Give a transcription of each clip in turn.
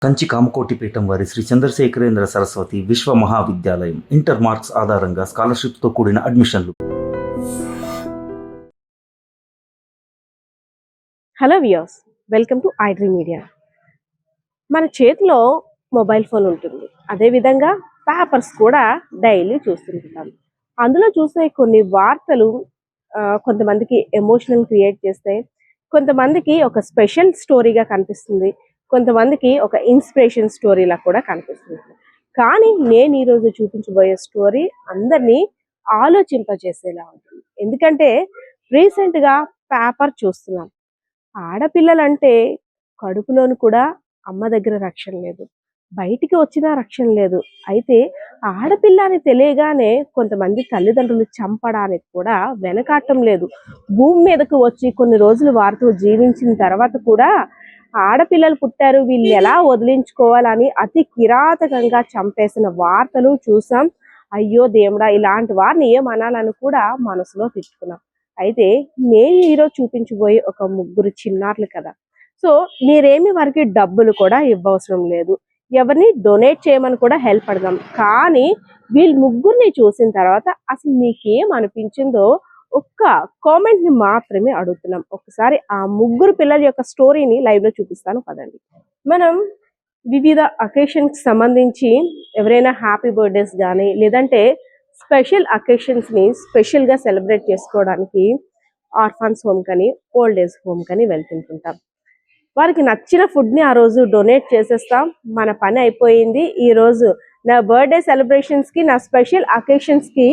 కంచి కామకోటి పీఠం వారి శ్రీ చంద్రశేఖరేంద్ర సరస్వతి విశ్వ మహావిద్యాలయం ఇంటర్ మార్క్స్ ఆధారంగా స్కాలర్షిప్తో కూడిన అడ్మిషన్లు. Hello viewers, welcome to iDream media. మన చేతిలో మొబైల్ ఫోన్ ఉంటుంది, అదేవిధంగా పేపర్స్ కూడా డైలీ చూస్తుంటాం. అందులో చూసే కొన్ని వార్తలు కొంతమందికి ఎమోషనల్ క్రియేట్ చేస్తాయి, కొంతమందికి ఒక స్పెషల్ స్టోరీగా కనిపిస్తుంది, కొంతమందికి ఒక ఇన్స్పిరేషన్ స్టోరీలా కూడా కనిపిస్తుంది. కానీ నేను ఈరోజు చూపించబోయే స్టోరీ అందరినీ ఆలోచింపజేసేలా ఉంటుంది. ఎందుకంటే రీసెంట్గా పేపర్ చూస్తున్నాం. ఆడపిల్లలంటే కడుపులోను కూడా అమ్మ దగ్గర రక్షణ లేదు, బయటికి వచ్చినా రక్షణ లేదు. అయితే ఆడపిల్ల అని తెలియగానే కొంతమంది తల్లిదండ్రులు చంపడానికి కూడా వెనకాటం లేదు. భూమి మీదకు వచ్చి కొన్ని రోజులు వారితో జీవించిన తర్వాత కూడా ఆడపిల్లలు పుట్టారు, వీళ్ళు ఎలా వదిలించుకోవాలని అతి కిరాతకంగా చంపేసిన వార్తలు చూసాం. అయ్యో దేవుడా, ఇలాంటి వారిని ఏమనాలని కూడా మనసులో తిట్టుకున్నాం. అయితే నేను ఈరోజు చూపించబోయే ఒక ముగ్గురు చిన్నారులు కదా. సో మీరేమి వారికి డబ్బులు కూడా ఇవ్వవసరం లేదు, ఎవరిని డొనేట్ చేయమని కూడా హెల్ప్ అడదాం. కానీ వీళ్ళు ముగ్గురిని చూసిన తర్వాత అసలు మీకేం అనిపించిందో ఒక్క కామెంట్ ని మాత్రమే అడుగుతున్నాం. ఒకసారి ఆ ముగ్గురు పిల్లల యొక్క స్టోరీని లైవ్ లో చూపిస్తాను పదండి. మనం వివిధ అకేషన్స్ సంబంధించి ఎవరైనా హ్యాపీ బర్త్డేస్ కానీ లేదంటే స్పెషల్ అకేషన్స్ ని స్పెషల్ గా సెలబ్రేట్ చేసుకోవడానికి ఆర్ఫాన్స్ హోమ్ కానీ ఓల్డ్ ఏజ్ హోమ్ కానీ వెళ్తుంటుంటాం. వారికి నచ్చిన ఫుడ్ ని ఆ రోజు డొనేట్ చేసేస్తాం, మన పని అయిపోయింది. ఈ రోజు నా బర్త్డే సెలబ్రేషన్స్ కి, నా స్పెషల్ అకేషన్స్ కి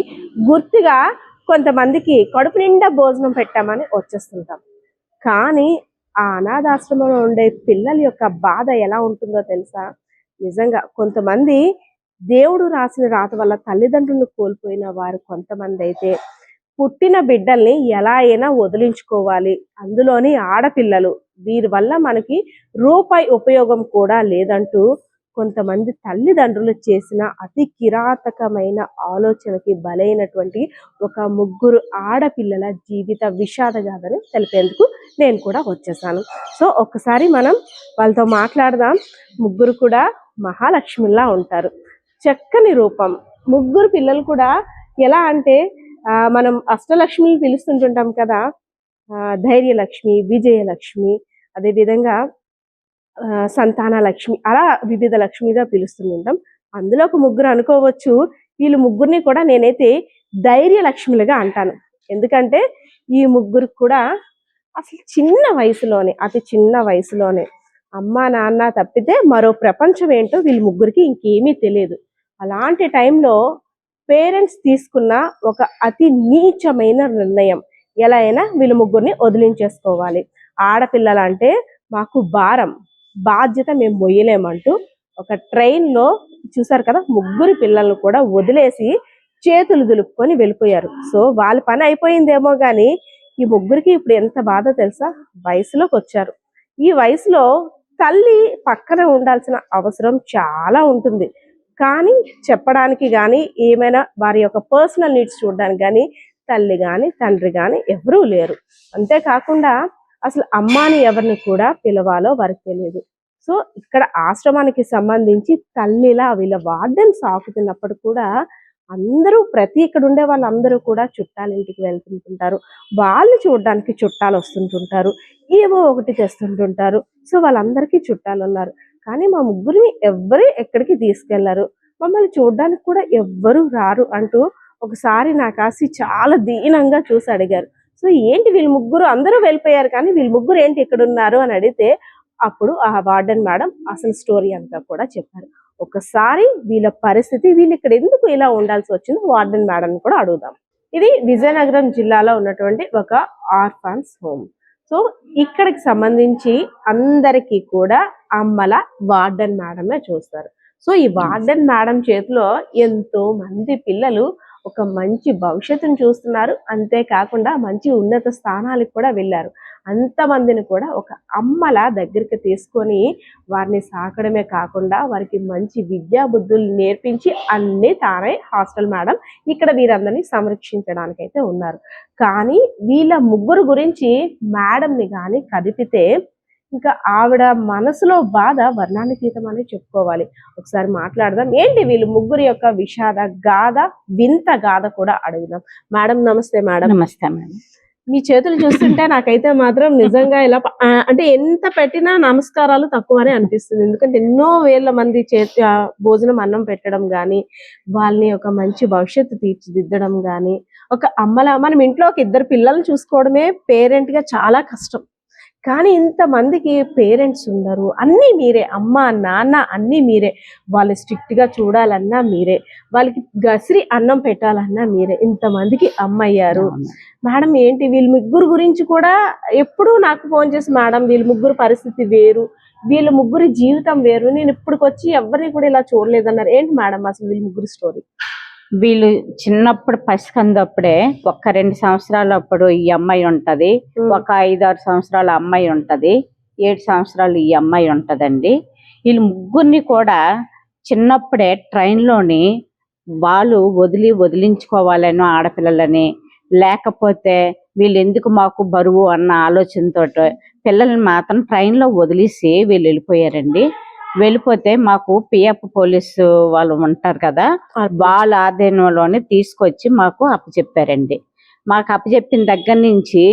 గుర్తుగా కొంతమందికి కడుపు నిండా భోజనం పెట్టామని వచ్చేస్తుంటాం. కానీ ఆ అనాథాశ్రమంలో ఉండే పిల్లల యొక్క బాధ ఎలా ఉంటుందో తెలుసా? నిజంగా కొంతమంది దేవుడు రాసిన రాత వల్ల తల్లిదండ్రులను కోల్పోయిన వారు కొంతమంది అయితే పుట్టిన బిడ్డల్ని ఎలా అయినా వదిలించుకోవాలి, అందులోని ఆడపిల్లలు, వీరి వల్ల మనకి రూపాయి ఉపయోగం కూడా లేదంటూ కొంతమంది తల్లిదండ్రులు చేసిన అతి కిరాతకమైన ఆలోచనకి బలైనటువంటి ఒక ముగ్గురు ఆడపిల్లల జీవిత విషాదగాథని తెలిపేందుకు నేను కూడా వచ్చేసాను. సో ఒక్కసారి మనం వాళ్ళతో మాట్లాడదాం. ముగ్గురు కూడా మహాలక్ష్మిలా ఉంటారు, చక్కని రూపం. ముగ్గురు పిల్లలు కూడా ఎలా అంటే మనం అష్టలక్ష్మిని పిలుస్తుంటుంటాం కదా, ధైర్యలక్ష్మి, విజయలక్ష్మి, అదేవిధంగా సంతాన లక్ష్మి, అలా వివిధ లక్ష్మిగా పిలుస్తుంటాం. అందులో ఒక ముగ్గురు అనుకోవచ్చు, వీళ్ళు ముగ్గురిని కూడా నేనైతే ధైర్య లక్ష్మిలుగా అంటాను. ఎందుకంటే ఈ ముగ్గురు కూడా అసలు చిన్న వయసులోనే, అతి చిన్న వయసులోనే అమ్మ నాన్న తప్పితే మరో ప్రపంచం ఏంటో వీళ్ళ ముగ్గురికి ఇంకేమీ తెలియదు. అలాంటి టైంలో పేరెంట్స్ తీసుకున్న ఒక అతి నీచమైన నిర్ణయం, ఎలా అయినా వీళ్ళ ముగ్గురిని వదిలించేసుకోవాలి. ఆడపిల్లలంటే మాకు భారం, బాధ్యత మేము మొయ్యలేమంటూ ఒక ట్రైన్లో చూసారు కదా, ముగ్గురు పిల్లలను కూడా వదిలేసి చేతులు దులుపుకొని వెళ్ళిపోయారు. సో వాళ్ళ పని అయిపోయిందేమో కానీ ఈ ముగ్గురికి ఇప్పుడు ఎంత బాధ తెలుసా? వయసులోకి వచ్చారు. ఈ వయసులో తల్లి పక్కన ఉండాల్సిన అవసరం చాలా ఉంటుంది. కానీ చెప్పడానికి కానీ ఏమైనా వారి యొక్క పర్సనల్ నీడ్స్ చూడడానికి కానీ తల్లి కానీ తండ్రి కానీ ఎవరూ లేరు. అంతేకాకుండా అసలు అమ్మాని ఎవరిని కూడా పిలవాలో వారికి తెలియదు. సో ఇక్కడ ఆశ్రమానికి సంబంధించి తల్లిలా వీళ్ళ వార్డెన్ సాకుతున్నప్పుడు కూడా అందరూ ఇక్కడ ఉండే వాళ్ళందరూ కూడా చుట్టాల ఇంటికి వెళ్తుంటుంటారు, వాళ్ళు చూడడానికి చుట్టాలు వస్తుంటుంటారు, ఏవో ఒకటి తెస్తుంటుంటారు. సో వాళ్ళందరికీ చుట్టాలు ఉన్నారు, కానీ మా ముగ్గురిని ఎవ్వరు ఎక్కడికి తీసుకెళ్లరు, మమ్మల్ని చూడడానికి కూడా ఎవ్వరు రారు అంటూ ఒకసారి నా కాసి చాలా దీనంగా చూసి అడిగారు. సో ఏంటి వీళ్ళ ముగ్గురు అందరూ వెళ్ళిపోయారు కానీ వీళ్ళ ముగ్గురు ఏంటి ఇక్కడ ఉన్నారు అని అడిగితే అప్పుడు ఆ వార్డెన్ మేడం అసలు స్టోరీ అంతా కూడా చెప్పారు. ఒకసారి వీళ్ళ పరిస్థితి, వీళ్ళు ఇక్కడ ఎందుకు ఇలా ఉండాల్సి వచ్చిందో వార్డెన్ మేడం కూడా అడుగుదాం. ఇది విజయనగరం జిల్లాలో ఉన్నటువంటి ఒక ఆర్ఫాన్స్ హోమ్. సో ఇక్కడికి సంబంధించి అందరికీ కూడా అమ్మల వార్డెన్ మేడమే చూస్తారు. సో ఈ వార్డెన్ మేడం చేతిలో ఎంతో మంది పిల్లలు ఒక మంచి భవిష్యత్తును చూస్తున్నారు, అంతేకాకుండా మంచి ఉన్నత స్థానాలకు కూడా వెళ్ళారు. అంతమందిని కూడా ఒక అమ్మల దగ్గరికి తీసుకొని వారిని సాకడమే కాకుండా వారికి మంచి విద్యా బుద్ధులు నేర్పించి అన్నీ తానే హాస్టల్ మేడం ఇక్కడ వీరందరినీ సంరక్షించడానికి అయితే ఉన్నారు. కానీ వీళ్ళ ముగ్గురు గురించి మేడంని కానీ కదిపితే ఇంకా ఆవిడ మనసులో బాధ వర్ణానితీతం అని చెప్పుకోవాలి. ఒకసారి మాట్లాడదాం. ఏంటి వీళ్ళు ముగ్గురు యొక్క విషాద గాథ, వింత గాథ కూడా అడుగుదాం. మేడం నమస్తే. మేడం నమస్తే మేడం. మీ చేతులు చూస్తుంటే నాకైతే మాత్రం నిజంగా ఇలా అంటే ఎంత పెట్టినా నమస్కారాలు తక్కువనే అనిపిస్తుంది. ఎందుకంటే ఎన్నో వేల మంది భోజనం అన్నం పెట్టడం కానీ, వాళ్ళని ఒక మంచి భవిష్యత్తు తీర్చిదిద్దడం కానీ, ఒక అమ్మలా మనం ఇంట్లో ఒక ఇద్దరు పిల్లల్ని చూసుకోవడమే పేరెంట్ గా చాలా కష్టం. కానీ ఇంతమందికి పేరెంట్స్ ఉండరు. అన్నీ మీరే, అమ్మ నాన్న అన్నీ మీరే. వాళ్ళు స్ట్రిక్ట్ గా చూడాలన్నా మీరే, వాళ్ళకి గసిరి అన్నం పెట్టాలన్నా మీరే. ఇంతమందికి అమ్మ అయ్యారు. మేడం ఏంటి వీళ్ళ ముగ్గురు గురించి కూడా ఎప్పుడూ నాకు ఫోన్ చేసి, మేడం వీళ్ళ ముగ్గురు పరిస్థితి వేరు, వీళ్ళ ముగ్గురి జీవితం వేరు, నేను ఇప్పటికొచ్చి ఎవరిని కూడా ఇలా చూడలేదన్నారు. ఏంటి మేడం అసలు వీళ్ళ ముగ్గురు స్టోరీ? వీళ్ళు చిన్నప్పుడు పసికందప్పుడే ఒక 2 సంవత్సరాలు అప్పుడు ఈ అమ్మాయి ఉంటది, ఒక 5-6 సంవత్సరాల అమ్మాయి ఉంటది, 7 సంవత్సరాలు ఈ అమ్మాయి ఉంటదండి. వీళ్ళు ముగ్గురిని కూడా చిన్నప్పుడే ట్రైన్లోని వాళ్ళు వదిలించుకోవాలని ఆడపిల్లలని, లేకపోతే వీళ్ళు ఎందుకు మాకు బరువు అన్న ఆలోచనతో పిల్లల్ని మాత్రం ట్రైన్లో వదిలేసి వీళ్ళు వెళ్ళిపోయారండి. వెళ్ళిపోతే మాకు పిఎఫ్ పోలీసు వాళ్ళు ఉంటారు కదా, వాళ్ళ ఆధీనంలోనే తీసుకొచ్చి మాకు అప్పచెప్పారండి. మాకు అప్పచెప్పిన దగ్గర నుంచి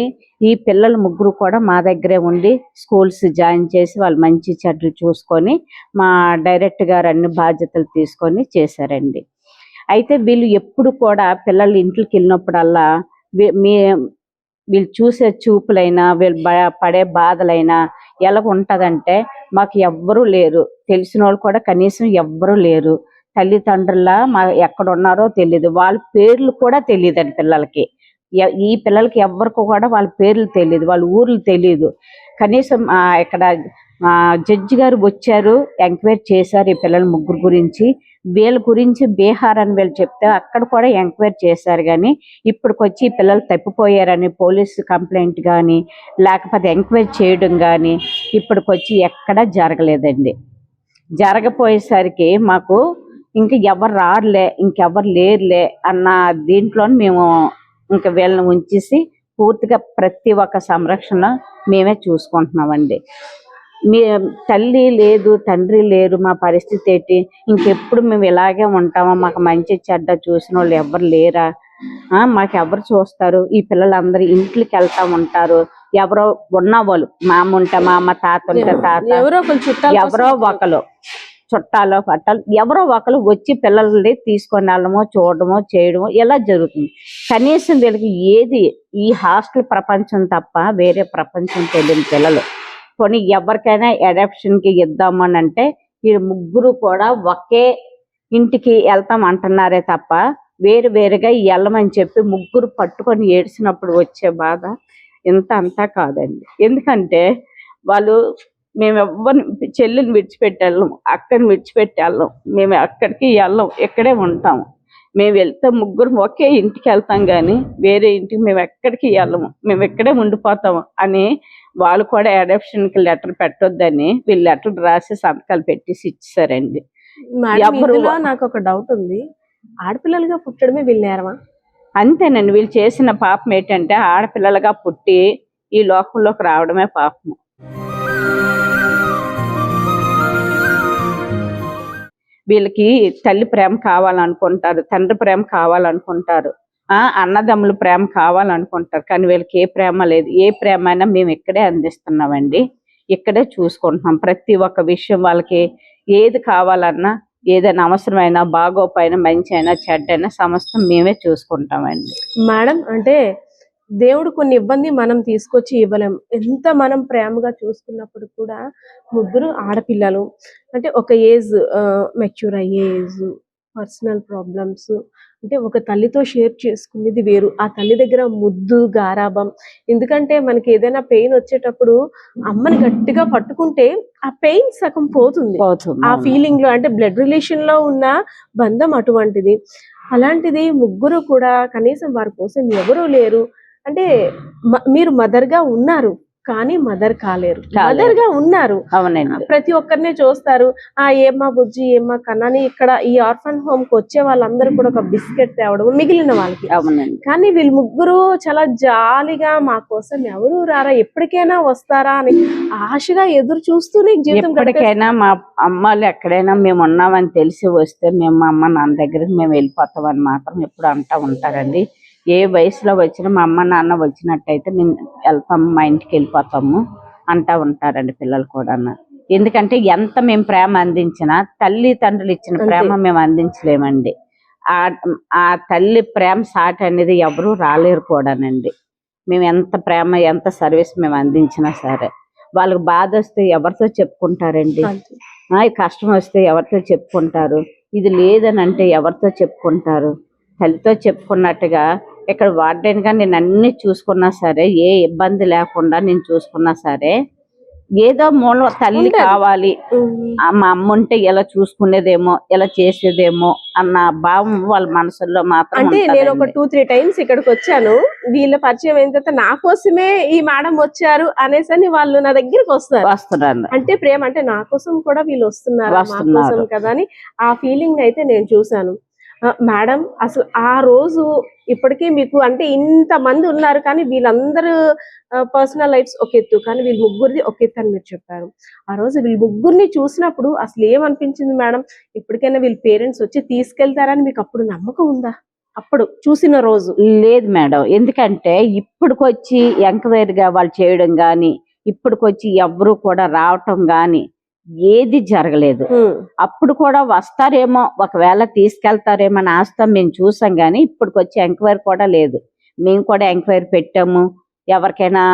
ఈ పిల్లలు ముగ్గురు కూడా మా దగ్గరే ఉండి స్కూల్స్ జాయిన్ చేసి వాళ్ళు మంచి చెడ్లు చూసుకొని మా డైరెక్టర్ గారు అన్ని బాధ్యతలు తీసుకొని చేశారండి. అయితే వీళ్ళు ఎప్పుడు కూడా పిల్లలు ఇంట్లోకి వెళ్ళినప్పుడల్లా వీళ్ళు చూసే చూపులైనా, వీళ్ళు పడే బాధలైనా ఎలా ఉంటదంటే, మాకు ఎవ్వరూ లేరు, తెలిసిన వాళ్ళు కూడా కనీసం ఎవ్వరూ లేరు. తల్లిదండ్రుల ఎక్కడ ఉన్నారో తెలియదు, వాళ్ళ పేర్లు కూడా తెలియదండి పిల్లలకి. ఈ పిల్లలకి ఎవ్వరికి కూడా వాళ్ళ పేర్లు తెలియదు, వాళ్ళ ఊర్లు తెలియదు. కనీసం ఇక్కడ జడ్జి గారు వచ్చారు, ఎంక్వైరీ చేశారు ఈ పిల్లల ముగ్గురు గురించి. వీళ్ళ గురించి బీహార్ అని వీళ్ళు చెప్తే అక్కడ కూడా ఎంక్వైరీ చేశారు. కానీ ఇప్పటికొచ్చి పిల్లలు తప్పిపోయారని పోలీసు కంప్లైంట్ కానీ, లేకపోతే ఎంక్వైరీ చేయడం కానీ ఇప్పటికొచ్చి ఎక్కడా జరగలేదండి. జరగపోయేసరికి మాకు ఎవరు రారులే, ఇంకెవరు లేరులే అన్న దీంట్లో మేము వీళ్ళని ఉంచేసి పూర్తిగా ప్రతి ఒక్క సంరక్షణ మేమే చూసుకుంటున్నామండి. మీ తల్లి లేదు, తండ్రి లేరు, మా పరిస్థితి ఏంటి, ఇంకెప్పుడు మేము ఇలాగే ఉంటామా, మాకు మంచి చెడ్డ చూసిన వాళ్ళు ఎవరు లేరా, మాకు ఎవరు చూస్తారు, ఈ పిల్లలందరూ ఇంట్లోకి వెళ్తా ఉంటారు, ఎవరో ఉన్న వాళ్ళు మా అమ్మ తాత ఉంటే తాత, ఎవరో ఒకరు చుట్టాలు పట్టాలు ఎవరో ఒకరు వచ్చి పిల్లల్ని తీసుకొని వెళ్ళడమో చూడడమో చేయడమో ఇలా జరుగుతుంది. కనీసం వీళ్ళకి ఏది ఈ హాస్టల్ ప్రపంచం తప్ప వేరే ప్రపంచం తెలియని పిల్లలు. కొన్ని ఎవరికైనా అడాప్షన్కి ఇద్దామని అంటే ఈ ముగ్గురు కూడా ఒకే ఇంటికి వెళ్తాం అంటున్నారే తప్ప వేరుగా వెళ్ళమని చెప్పి ముగ్గురు పట్టుకొని ఏడ్చినప్పుడు వచ్చే బాధ ఇంత అంతా కాదండి. ఎందుకంటే వాళ్ళు మేము ఎవరిని చెల్లిని విడిచిపెట్టి వెళ్ళము, అక్కని విడిచిపెట్టి వెళ్ళం, మేము అక్కడికి వెళ్ళం, ఇక్కడే ఉంటాము. మేము వెళ్తే ముగ్గురు ఒకే ఇంటికి వెళ్తాం కానీ వేరే ఇంటికి మేము ఎక్కడికి వెళ్ళము, మేము ఇక్కడే ఉండిపోతాము అని వాళ్ళు కూడా అడాప్షన్కి లెటర్ పెట్టొద్దని వీళ్ళు లెటర్ రాసి సంతకాలు పెట్టేసి ఇచ్చారండి. నాకు ఒక డౌట్ ఉంది, ఆడపిల్లలుగా పుట్టడమే వీళ్ళేరమా? అంతేనండి. వీళ్ళు చేసిన పాపం ఏంటంటే ఆడపిల్లలుగా పుట్టి ఈ లోకంలోకి రావడమే పాపము. వీళ్ళకి తల్లి ప్రేమ కావాలనుకుంటారు, తండ్రి ప్రేమ కావాలనుకుంటారు, అన్నదమ్ముల ప్రేమ కావాలనుకుంటారు. కానీ వీళ్ళకి ఏ ప్రేమ లేదు. ఏ ప్రేమ అయినా మేము ఇక్కడే అందిస్తున్నామండి, ఇక్కడే చూసుకుంటున్నాం. ప్రతి ఒక్క విషయం వాళ్ళకి ఏది కావాలన్నా, ఏదైనా అవసరమైనా, బాగోపోయినా, మంచి అయినా చెడ్డైనా సమస్తం మేమే చూసుకుంటామండి. మేడం అంటే దేవుడు కొన్ని ఇబ్బంది మనం తీసుకొచ్చి ఇవ్వలేం. ఎంత మనం ప్రేమగా చూసుకున్నప్పుడు కూడా ముగ్గురు ఆడపిల్లలు అంటే ఒక ఏజ్ మెచ్యూర్ అయ్యే ఏజ్, పర్సనల్ ప్రాబ్లమ్స్ అంటే ఒక తల్లితో షేర్ చేసుకునేది వేరు. ఆ తల్లి దగ్గర ముద్దు గారాబం. ఎందుకంటే మనకి ఏదైనా పెయిన్ వచ్చేటప్పుడు అమ్మని గట్టిగా పట్టుకుంటే ఆ పెయిన్ సగం పోతుంది. ఆ ఫీలింగ్ లో అంటే బ్లడ్ రిలేషన్ లో ఉన్న బంధం అటువంటిది. అలాంటిది ముగ్గురు కూడా కనీసం వారి కోసం ఎవరూ లేరు. అంటే మీరు మదర్ గా ఉన్నారు, కానీ మదర్ కాలేరు. కాలేరు. మదర్ గా ఉన్నారు. అవునండి. ప్రతి ఒక్కరిని చూస్తారు. ఏమ్మా బుజ్జి ఏమ్మా కన్నాని ఇక్కడ ఈ ఆర్ఫన్ హోమ్ కి వచ్చే వాళ్ళందరూ కూడా ఒక బిస్కెట్ తేవడం మిగిలిన వాళ్ళకి. అవునండి. కానీ వీళ్ళు ముగ్గురు చాలా జాలిగా మా కోసం ఎవరు రారా ఎప్పటికైనా వస్తారా అని ఆశగా ఎదురు చూస్తూనే జీవితం ఎప్పటికైనా మా అమ్మాళ్ళు ఎక్కడైనా మేము ఉన్నామని తెలిసి వస్తే మేము మా అమ్మ నాన్న దగ్గరికి మేము వెళ్ళిపోతామని మాత్రం ఎప్పుడు అంటూ ఉంటారండి. ఏ వయసులో వచ్చినా మా అమ్మ నాన్న వచ్చినట్టయితే నేను వెళ్తాము, మా ఇంటికి వెళ్ళిపోతాము అంటూ ఉంటారండి పిల్లలు కూడా. ఎందుకంటే ఎంత మేము ప్రేమ అందించినా తల్లి తండ్రులు ఇచ్చిన ప్రేమ మేము అందించలేమండి. ఆ తల్లి ప్రేమ సాటి అనేది ఎవరు రాలేరు కూడానండి. మేము ఎంత ప్రేమ ఎంత సర్వీస్ మేము అందించినా సరే వాళ్ళకి బాధ వస్తే ఎవరితో చెప్పుకుంటారండి, కష్టం వస్తే ఎవరితో చెప్పుకుంటారు, ఇది లేదని అంటే ఎవరితో చెప్పుకుంటారు. తల్లితో చెప్పుకున్నట్టుగా ఇక్కడ వార్డెన్ గా నేను అన్ని చూసుకున్నా సరే ఏ ఇబ్బంది లేకుండా నేను చూసుకున్నా సరే ఏదో మూల తల్లి కావాలి, మా అమ్మ ఉంటే ఇలా చూసుకునేదేమో ఇలా చేసేదేమో అన్న భావం వాళ్ళ మనసులో మాత్రం. అంటే నేను ఒక 2-3 టైమ్స్ ఇక్కడికి వచ్చాను. వీళ్ళ పరిచయం అయిన తర్వాత నా కోసమే ఈ మేడం వచ్చారు అనేసి వాళ్ళు నా దగ్గరికి వస్తున్నారు. అంటే ప్రేమ అంటే నా కోసం కూడా వీళ్ళు వస్తున్నారు మా కోసం కదా అని ఆ ఫీలింగ్ అయితే నేను చూసాను. మేడం అసలు ఆ రోజు ఇప్పటికీ మీకు అంటే ఇంత మంది ఉన్నారు కానీ వీళ్ళందరూ పర్సనల్ లైఫ్స్ ఒక ఎత్తు, కానీ వీళ్ళ ముగ్గురిది ఒక ఎత్తు అని మీరు చెప్పారు. ఆ రోజు వీళ్ళ ముగ్గురిని చూసినప్పుడు అసలు ఏమనిపించింది మేడం? ఇప్పటికైనా వీళ్ళ పేరెంట్స్ వచ్చి తీసుకెళ్తారని మీకు అప్పుడు నమ్మకం ఉందా? అప్పుడు చూసిన రోజు లేదు మేడం. ఎందుకంటే ఇప్పుడుకొచ్చి ఎంక్వైరీగా వాళ్ళు చేయడం గాని ఇప్పుడుకొచ్చి ఎవరు కూడా రావటం గాని ఏది జరగలేదు. అప్పుడు కూడా వస్తారేమో ఒకవేళ తీసుకెళ్తారేమో అని ఆస్తం మేము చూసాం గానీ ఇప్పుడుకొచ్చి ఎంక్వైరీ కూడా లేదు. మేము కూడా ఎంక్వైరీ పెట్టాము, ఎవరికైనా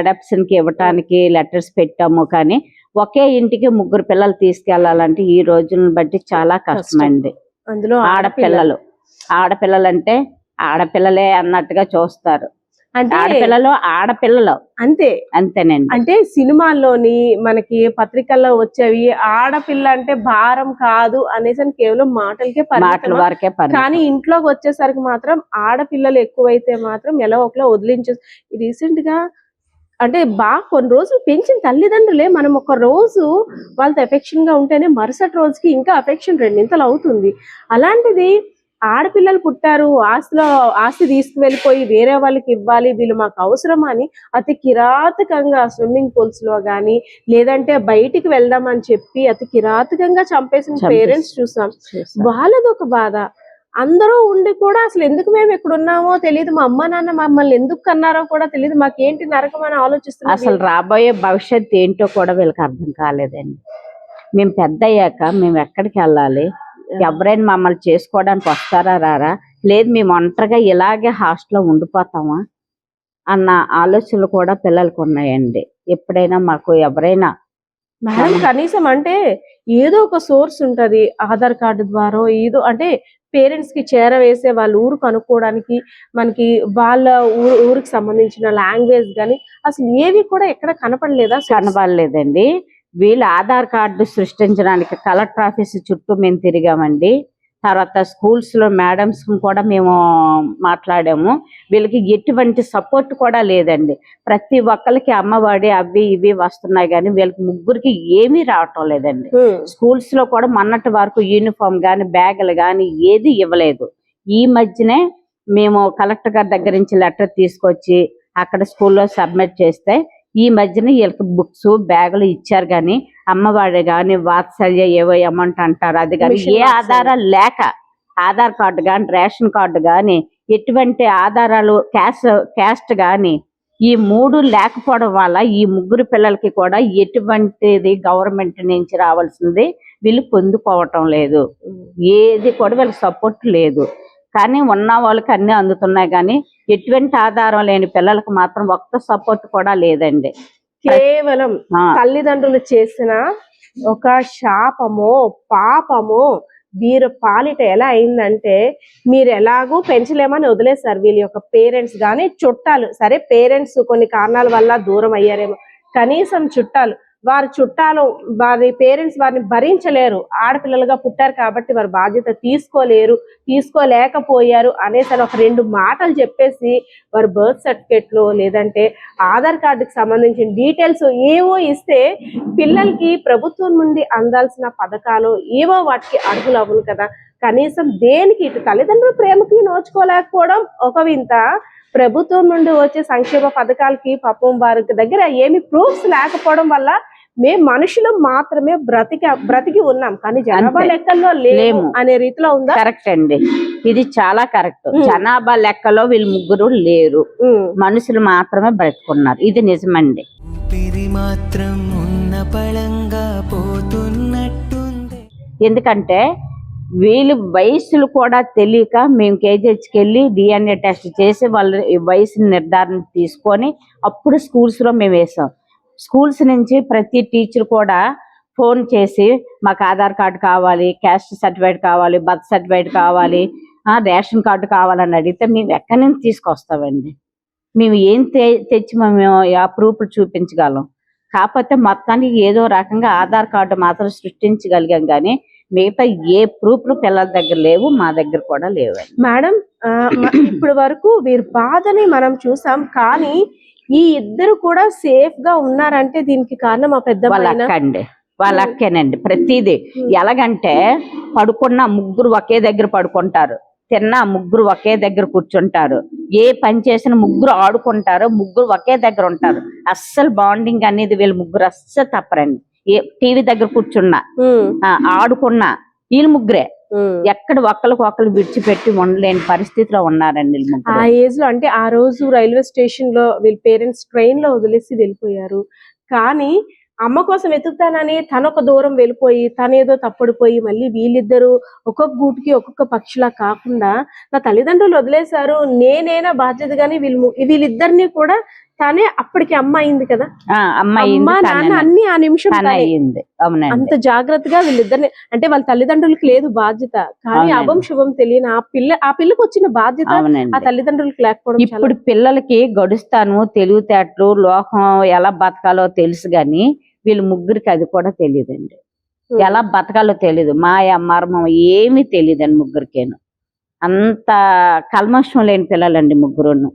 అడాప్షన్ కి ఇవ్వటానికి లెటర్స్ పెట్టాము. కానీ ఒకే ఇంటికి 3 పిల్లలు తీసుకెళ్లాలంటే ఈ రోజులను బట్టి చాలా కష్టమండి. అందులో ఆడపిల్లలంటే ఆడపిల్లలే అన్నట్టుగా చూస్తారు. అంటే ఆడపిల్లలు అంతేనండి. అంటే సినిమాల్లోని మనకి పత్రికల్లో వచ్చేవి ఆడపిల్ల అంటే భారం కాదు అనేసి కేవలం మాటల వరకే. కానీ ఇంట్లోకి వచ్చేసరికి మాత్రం ఆడపిల్లలు ఎక్కువైతే మాత్రం ఎలా ఒకలా వదిలించేసి రీసెంట్ గా అంటే బాగా కొన్ని రోజులు పెంచిన తల్లిదండ్రులే మనం ఒక రోజు వాళ్ళతో ఎఫెక్షన్ గా ఉంటేనే మరుసటి రోజుకి ఇంకా అఫెక్షన్ 2 ఇంతలు అవుతుంది. అలాంటిది ఆడపిల్లలు పుట్టారు, ఆస్తి తీసుకువెళ్ళిపోయి వేరే వాళ్ళకి ఇవ్వాలి, వీళ్ళు మాకు అవసరమా అని అతి కిరాతకంగా స్విమ్మింగ్ పూల్స్ లో గానీ లేదంటే బయటికి వెళ్దామని చెప్పి అతి కిరాతకంగా చంపేసిన పేరెంట్స్ చూసాం. వాళ్ళది ఒక బాధ. అందరూ ఉండి కూడా అసలు ఎందుకు మేము ఇక్కడ ఉన్నామో తెలియదు, మా అమ్మ నాన్న మమ్మల్ని ఎందుకు కన్నారో కూడా తెలియదు, మాకేంటి నరకం అని ఆలోచిస్తున్నాం. అసలు రాబోయే భవిష్యత్తు ఏంటో కూడా వీళ్ళకి అర్థం కాలేదండి. మేము పెద్ద అయ్యాక మేము ఎక్కడికి వెళ్ళాలి, ఎవరైనా మమ్మల్ని చేసుకోవడానికి వస్తారా రారా, లేదు మేము ఒంటరిగా ఇలాగే హాస్టల్లో ఉండిపోతామా అన్న ఆలోచనలు కూడా పిల్లలకు ఉన్నాయండి. ఎప్పుడైనా మాకు ఎవరైనా మేడం కనీసం అంటే ఏదో ఒక సోర్స్ ఉంటది, ఆధార్ కార్డు ద్వారా ఏదో అంటే పేరెంట్స్ కి చేరవేసే వాళ్ళ ఊరు కనుక్కోవడానికి మనకి వాళ్ళ ఊరికి సంబంధించిన లాంగ్వేజ్ గానీ అసలు ఏవి కూడా ఎక్కడ కనపడలేదండి. వీళ్ళు ఆధార్ కార్డు సృష్టించడానికి కలెక్టర్ ఆఫీస్ చుట్టూ మేము తిరిగామండి. తర్వాత స్కూల్స్ లో మేడమ్స్ కూడా మేము మాట్లాడాము. వీళ్ళకి ఎటువంటి సపోర్ట్ కూడా లేదండి. ప్రతి ఒక్కరికి అమ్మఒడి అవి ఇవి వస్తున్నాయి కానీ వీళ్ళకి ముగ్గురికి ఏమీ రావటం లేదండి. స్కూల్స్ లో కూడా మొన్నటి వరకు యూనిఫామ్ గాని బ్యాగులు గాని ఏది ఇవ్వలేదు. ఈ మధ్యనే మేము కలెక్టర్ గారి దగ్గర నుంచి లెటర్ తీసుకొచ్చి అక్కడ స్కూల్లో సబ్మిట్ చేస్తే ఈ మధ్యన వీళ్ళకి బుక్స్ బ్యాగులు ఇచ్చారు. కానీ అమ్మవాడి కానీ వాత్సల్య ఏవో అమౌంట్ అంటారు అది కానీ ఏ ఆధారాలు లేక ఆధార్ కార్డు కానీ రేషన్ కార్డు కానీ ఎటువంటి ఆధారాలు క్యాస్ట్ కానీ ఈ 3 లేకపోవడం వల్ల ఈ 3 పిల్లలకి కూడా ఎటువంటిది గవర్నమెంట్ నుంచి రావాల్సింది వీళ్ళు పొందుకోవటం లేదు. ఏది కూడా వీళ్ళకి సపోర్ట్ లేదు. కానీ ఉన్న వాళ్ళకి అన్ని అందుతున్నాయి కానీ ఎటువంటి ఆధారం లేని పిల్లలకు మాత్రం ఒక్క సపోర్ట్ కూడా లేదండి. కేవలం తల్లిదండ్రులు చేసిన ఒక శాపమో పాపమో వీరు పాలిట ఎలా అయిందంటే మీరు ఎలాగూ పెంచలేమని వదిలేస్తారు. వీళ్ళ యొక్క పేరెంట్స్ కానీ చుట్టాలు, సరే పేరెంట్స్ కొన్ని కారణాల వల్ల దూరం అయ్యారేమో, కనీసం చుట్టాలు వారి చుట్టాలు వారి పేరెంట్స్ వారిని భరించలేరు, ఆడపిల్లలుగా పుట్టారు కాబట్టి వారి బాధ్యత తీసుకోలేకపోయారు అనేసి ఒక 2 మాటలు చెప్పేసి వారి బర్త్ సర్టిఫికెట్లు లేదంటే ఆధార్ కార్డుకి సంబంధించిన డీటెయిల్స్ ఏవో ఇస్తే పిల్లలకి ప్రభుత్వం నుండి అందాల్సిన పథకాలు ఏవో వాటికి అర్హులు అవ్వను కదా. కనీసం దేనికి ఇటు తల్లిదండ్రుల ప్రేమకి నోచుకోలేకపోవడం ఒక వింత, ప్రభుత్వం నుండి వచ్చే సంక్షేమ పథకాలకి పాపం వారి దగ్గర ఏమి ప్రూఫ్స్ లేకపోవడం వల్ల మేము మనుషులు మాత్రమే బ్రతికి ఉన్నాం కానీ జనాభా లెక్కల్లో లేము అనే రీతిలో ఉందా? కరెక్ట్ అండి, ఇది చాలా కరెక్ట్. జనాభా లెక్కలో వీళ్ళు ముగ్గురు లేరు, మనుషులు మాత్రమే బ్రతుకున్నారు, ఇది నిజమండి. ఎందుకంటే వీళ్ళు వయసులు కూడా తెలియక మేము కేజీహెచ్కి వెళ్ళి DNA టెస్ట్ చేసి వాళ్ళ వయసు నిర్ధారణ తీసుకొని అప్పుడు స్కూల్స్లో మేము వేసాం. స్కూల్స్ నుంచి ప్రతి టీచర్ కూడా ఫోన్ చేసి మాకు ఆధార్ కార్డు కావాలి, క్యాస్ట్ సర్టిఫికేట్ కావాలి, బర్త్ సర్టిఫికేట్ కావాలి, రేషన్ కార్డు కావాలని అడిగితే మేము ఎక్కడి నుంచి తీసుకొస్తామండి? మేము ఏం తెచ్చి మేము ఆ ప్రూఫ్లు చూపించగలం? కాకపోతే మొత్తానికి ఏదో రకంగా ఆధార్ కార్డు మాత్రం సృష్టించగలిగాం కానీ మిగతా ఏ ప్రూఫ్లు పిల్లల దగ్గర లేవు, మా దగ్గర కూడా లేవు. మేడం ఇప్పటి వరకు వీరి బాధని మనం చూసాం కానీ ఈ ఇద్దరు కూడా సేఫ్ గా ఉన్నారంటే దీనికి కారణం మా పెద్ద వాళ్ళ అక్క అండి, వాళ్ళ అక్కేనండి. ప్రతిదీ ఎలాగంటే పడుకున్న ముగ్గురు ఒకే దగ్గర పడుకుంటారు, తిన్నా ముగ్గురు ఒకే దగ్గర కూర్చుంటారు, ఏ పని చేసిన ముగ్గురు ఆడుకుంటారు, ముగ్గురు ఒకే దగ్గర ఉంటారు. అస్సలు బాండింగ్ అనేది వీళ్ళు ముగ్గురు అస్సలు తప్పరండి. ఏ టీవీ దగ్గర కూర్చున్నా ఆడుకున్నా వీళ్ళు ముగ్గురే, ఎక్కడ ఒకళ్ళు విడిచిపెట్టి ఉండలేని పరిస్థితిలో ఉన్నారండి. ఆ ఏజ్ లో అంటే ఆ రోజు రైల్వే స్టేషన్ లో వీళ్ళ పేరెంట్స్ ట్రైన్ లో వదిలేసి వెళ్ళిపోయారు కానీ అమ్మ కోసం వెతుకుతానని తనొక దూరం వెళ్ళిపోయి తనేదో తప్పడిపోయి మళ్ళీ వీళ్ళిద్దరూ ఒక్కొక్క గూటికి ఒక్కొక్క పక్షిలా కాకుండా నా తల్లిదండ్రులు వదిలేశారు నేనైనా బాధ్యత గాని వీళ్ళిద్దరిని కూడా తనే అప్పటికి అమ్మ అయింది కదా, అమ్మ నాన్న అన్ని ఆ నిమిషం అంత జాగ్రత్తగా వీళ్ళిద్దరిని అంటే వాళ్ళ తల్లిదండ్రులకి లేదు బాధ్యత కానీ అభం శుభం తెలియని ఆ పిల్లకి వచ్చిన బాధ్యత ఆ తల్లిదండ్రులకి లేకపోవడం. ఇప్పుడు పిల్లలకి గడుస్తాను తెలివితేటలు లోకం ఎలా బతకాలో తెలుసు గాని వీళ్ళు ముగ్గురికి అది కూడా తెలియదండి. ఎలా బతకాలో తెలియదు, మాయ మర్మం ఏమీ తెలియదండి ముగ్గురికేను. అంత కల్మషం లేని పిల్లలండి ముగ్గురును.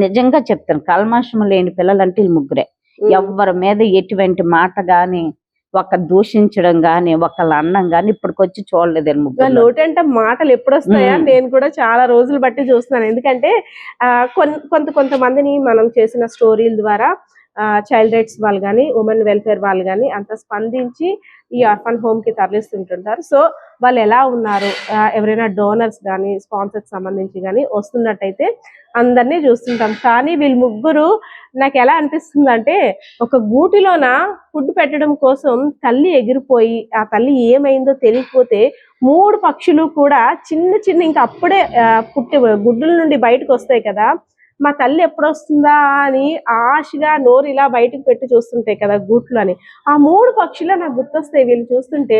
నిజంగా చెప్తాను, కల్మషం లేని పిల్లలంటే వీళ్ళు ముగ్గురే. ఎవరి మీద ఎటువంటి మాట గాని ఒక దూషించడం గాని ఒకళ్ళ అన్నం గాని ఇప్పటికొచ్చి చూడలేదండి ముగ్గురు. నోటంటే మాటలు ఎప్పుడు వస్తాయా నేను కూడా చాలా రోజులు బట్టి చూస్తున్నాను. ఎందుకంటే కొంతమందిని మనం చేసిన స్టోరీల ద్వారా చైల్డ్ రైట్స్ వాళ్ళు కానీ ఉమెన్ వెల్ఫేర్ వాళ్ళు కానీ అంత స్పందించి ఈ ఆర్ఫన్ హోమ్ కి తరలిస్తుంటుంటారు. సో వాళ్ళు ఎలా ఉన్నారు, ఎవరైనా డోనర్స్ కానీ స్పాన్సర్స్ సంబంధించి కానీ వస్తున్నట్టయితే అందరినీ చూస్తుంటాం. కానీ వీళ్ళు ముగ్గురు నాకు ఎలా అనిపిస్తుంది అంటే ఒక గూటిలోన ఫుడ్ పెట్టడం కోసం తల్లి ఎగిరిపోయి ఆ తల్లి ఏమైందో తెలియకపోతే 3 పక్షులు కూడా చిన్న ఇంకా అప్పుడే గుడ్డుల నుండి బయటకు వస్తాయి కదా, మా తల్లి ఎప్పుడు వస్తుందా అని ఆశగా నోరు ఇలా బయటకు పెట్టి చూస్తుంటాయి కదా గూట్లో అని. ఆ 3 పక్షులు నాకు గుర్తొస్తాయి. వీళ్ళు చూస్తుంటే